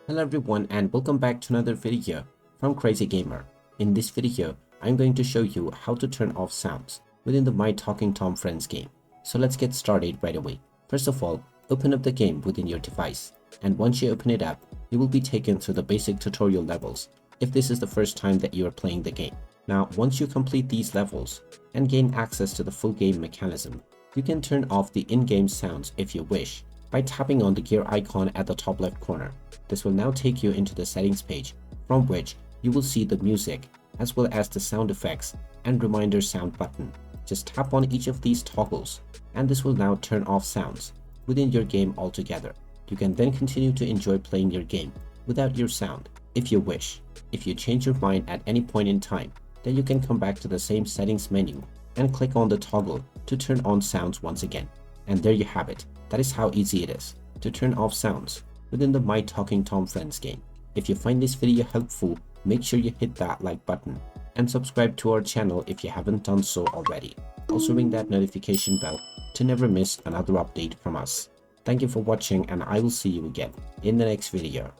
Hello everyone and welcome back to another video from Crazy Gamer. In this video, I'm going to show you how to turn off sounds within the My Talking Tom Friends game. So let's get started right away. First of all, open up the game within your device, and once you open it up, you will be taken through the basic tutorial levels if this is the first time that you are playing the game. Now, once you complete these levels and gain access to the full game mechanism, you can turn off the in-game sounds if you wish by tapping on the gear icon at the top left corner. This will now take you into the settings page, from which you will see the music as well as the sound effects and reminder sound button. Just tap on each of these toggles and this will now turn off sounds within your game altogether. You can then continue to enjoy playing your game without your sound if you wish. If you change your mind at any point in time, then you can come back to the same settings menu and click on the toggle to turn on sounds once again. And there you have it. That is how easy it is to turn off sounds within the My Talking Tom Friends game. If you find this video helpful, make sure you hit that like button and subscribe to our channel if you haven't done so already. Also ring that notification bell to never miss another update from us. Thank you for watching and I will see you again in the next video.